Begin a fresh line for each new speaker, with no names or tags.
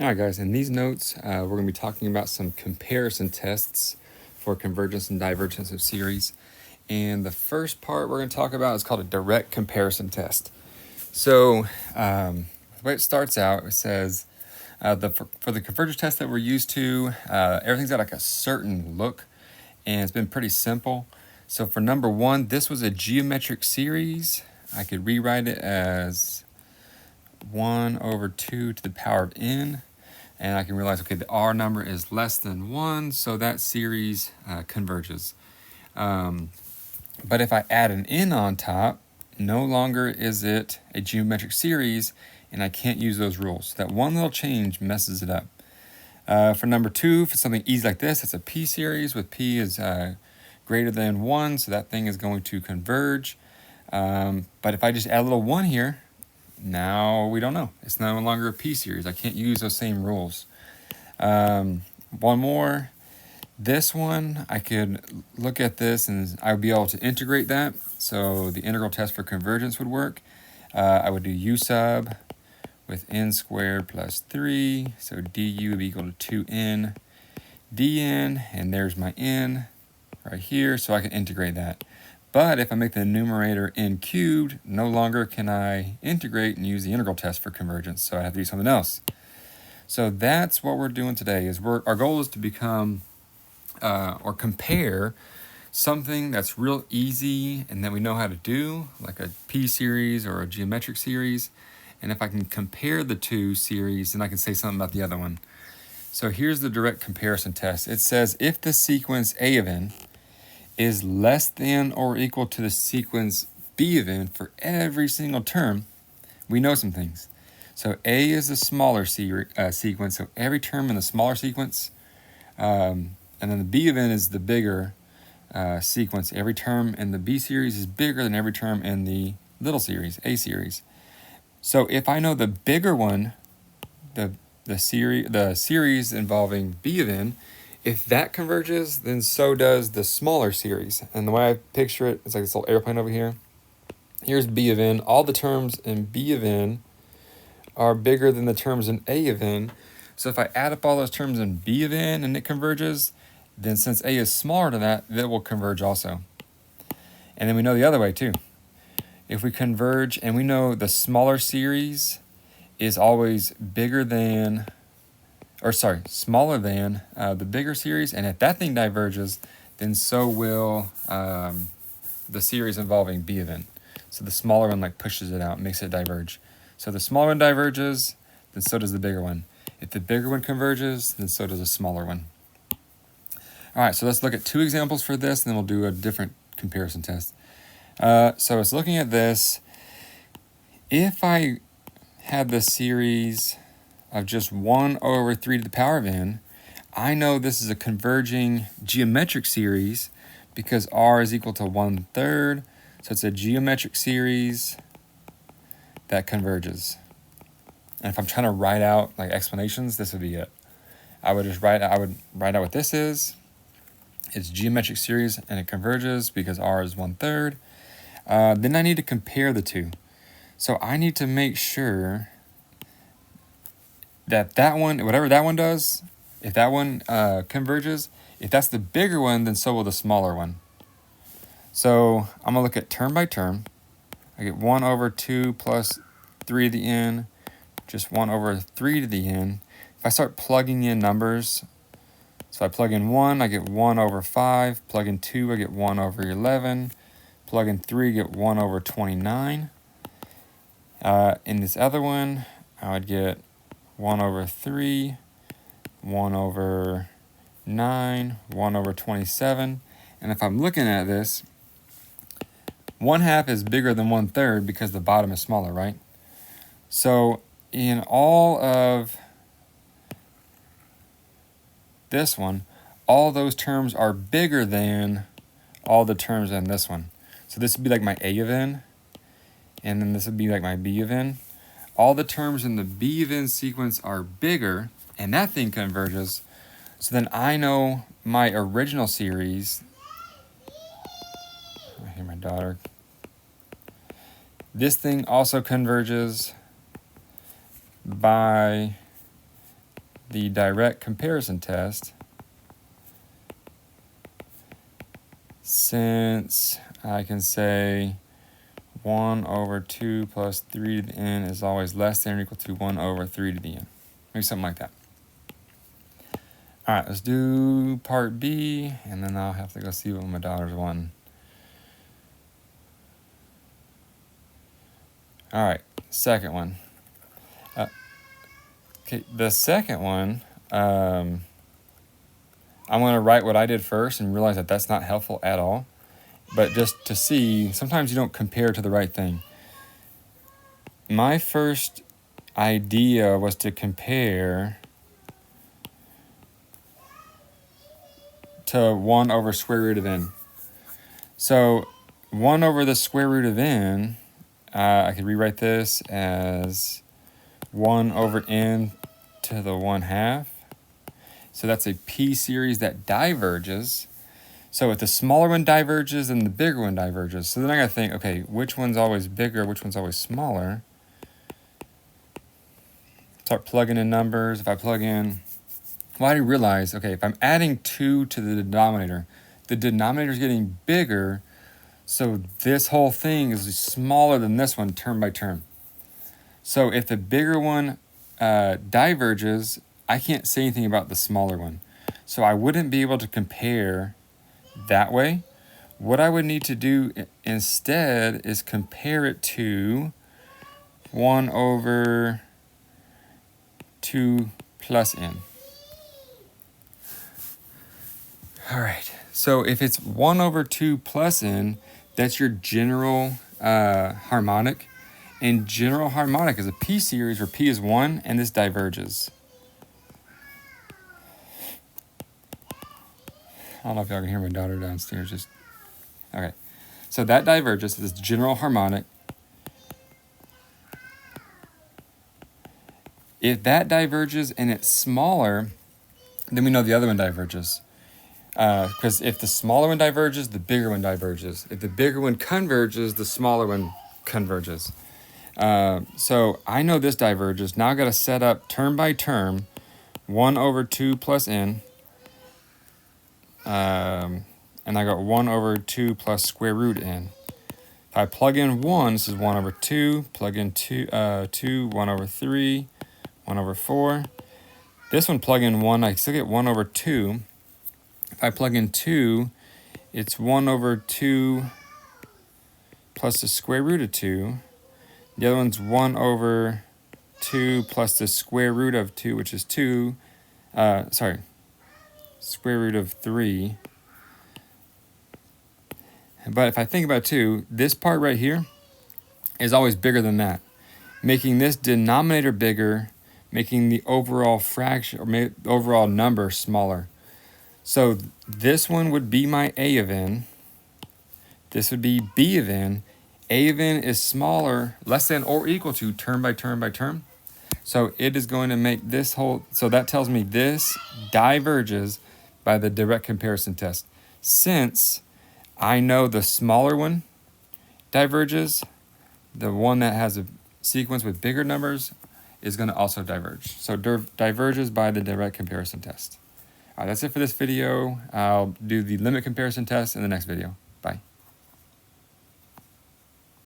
All right, guys, in these notes, we're going to be talking about some comparison tests for convergence and divergence of series. And the first part we're going to talk about is called a direct comparison test. So the way it starts out, it says for the convergence test that we're used to, everything's got like a certain look, and it's been pretty simple. So for number one, this was a geometric series. I could rewrite it as 1 over 2 to the power of n. And I can realize, okay, the R number is less than 1, so that series converges. But if I add an n on top, no longer is it a geometric series, and I can't use those rules. That one little change messes it up. For number 2, for something easy like this, it's a p series with p is greater than 1, so that thing is going to converge. But if I just add a little 1 here, now we don't know. It's no longer a p series. I can't use those same rules. One more. This one, I could look at this and I would be able to integrate that. So the integral test for convergence would work. I would do u sub with n squared plus 3. So du would be equal to 2n dn, and there's my n right here, so I can integrate that. But if I make the numerator n cubed, no longer can I integrate and use the integral test for convergence, so I have to do something else. So that's what we're doing today. Our goal is to become or compare something that's real easy and that we know how to do, like a p series or a geometric series. And if I can compare the two series, then I can say something about the other one. So here's the direct comparison test. It says if the sequence a of n is less than or equal to the sequence b of n for every single term, we know some things. So a is the smaller sequence, so every term in the smaller sequence, and then the b of n is the bigger sequence. Every term in the b series is bigger than every term in the little series, a series. So if I know the bigger one, the series involving b of n, if that converges, then so does the smaller series. And the way I picture it, it's like this little airplane over here. Here's b of n. All the terms in b of n are bigger than the terms in a of n. So if I add up all those terms in b of n and it converges, then since a is smaller than that, it will converge also. And then we know the other way too. If we converge and we know the smaller series is always smaller than the bigger series, and if that thing diverges, then so will the series involving b of n. So the smaller one like pushes it out, makes it diverge. So the smaller one diverges, then so does the bigger one. If the bigger one converges, then so does the smaller one. All right, so let's look at two examples for this, and then we'll do a different comparison test. So it's looking at this. If I had the series of just 1 over 3 to the power of n, I know this is a converging geometric series because r is equal to 1/3. So it's a geometric series that converges. And if I'm trying to write out like explanations, this would be it. I would write out what this is. It's geometric series and it converges because r is 1/3. Then I need to compare the two. So I need to make sure that one, whatever that one does, if that one converges, if that's the bigger one, then so will the smaller one. So I'm going to look at term by term. I get 1 over 2 plus 3 to the n, just 1 over 3 to the n. If I start plugging in numbers, so I plug in 1, I get 1 over 5. Plug in 2, I get 1 over 11. Plug in 3, I get 1 over 29. In this other one, I would get 1 over 3, 1 over 9, 1 over 27. And if I'm looking at this, 1/2 is bigger than 1/3 because the bottom is smaller, right? So in all of this one, all those terms are bigger than all the terms in this one. So this would be like my a of n, and then this would be like my b of n. All the terms in the b of n sequence are bigger, and that thing converges. So then I know my original series. I hear my daughter. This thing also converges by the direct comparison test, since I can say 1 over 2 plus 3 to the n is always less than or equal to 1 over 3 to the n. Maybe something like that. All right, let's do part B, and then I'll have to go see what my daughter's wanting. All right, second one. Okay, the second one, I'm going to write what I did first and realize that that's not helpful at all. But just to see, sometimes you don't compare to the right thing. My first idea was to compare to 1 over square root of n. So 1 over the square root of n, I could rewrite this as 1 over n to the 1/2. So that's a p-series that diverges. So if the smaller one diverges, then the bigger one diverges. So then I got to think, okay, which one's always bigger, which one's always smaller? Start plugging in numbers. If I plug in, well, I realize, okay, if I'm adding 2 to the denominator is getting bigger, so this whole thing is smaller than this one term by term. So if the bigger one diverges, I can't say anything about the smaller one. So I wouldn't be able to compare that way. What I would need to do instead is compare it to 1 over 2 plus n. All right, so if it's 1 over 2 plus n, that's your general harmonic. And general harmonic is a p-series where p is 1 and this diverges. I don't know if y'all can hear my daughter downstairs. Okay, so that diverges, this general harmonic. If that diverges and it's smaller, then we know the other one diverges. Because if the smaller one diverges, the bigger one diverges. If the bigger one converges, the smaller one converges. So I know this diverges. Now I've got to set up term by term 1 over 2 plus n. And I got 1 over 2 plus square root n. If I plug in 1, this is 1 over 2. Plug in 2, 1 over 3, 1 over 4. This one, plug in 1, I still get 1 over 2. If I plug in 2, it's 1 over 2 plus the square root of 2. The other one's 1 over 2 plus the square root of 2, which is 2. Square root of 3. But if I think about 2, this part right here is always bigger than that, making this denominator bigger, making the overall fraction or overall number smaller. So this one would be my a of n. This would be b of n. A of n is smaller, less than or equal to term by term by term. So it is going to make this whole, so that tells me this diverges by the direct comparison test. Since I know the smaller one diverges, the one that has a sequence with bigger numbers is going to also diverge. So diverges by the direct comparison test. All right, that's it for this video. I'll do the limit comparison test in the next video. Bye.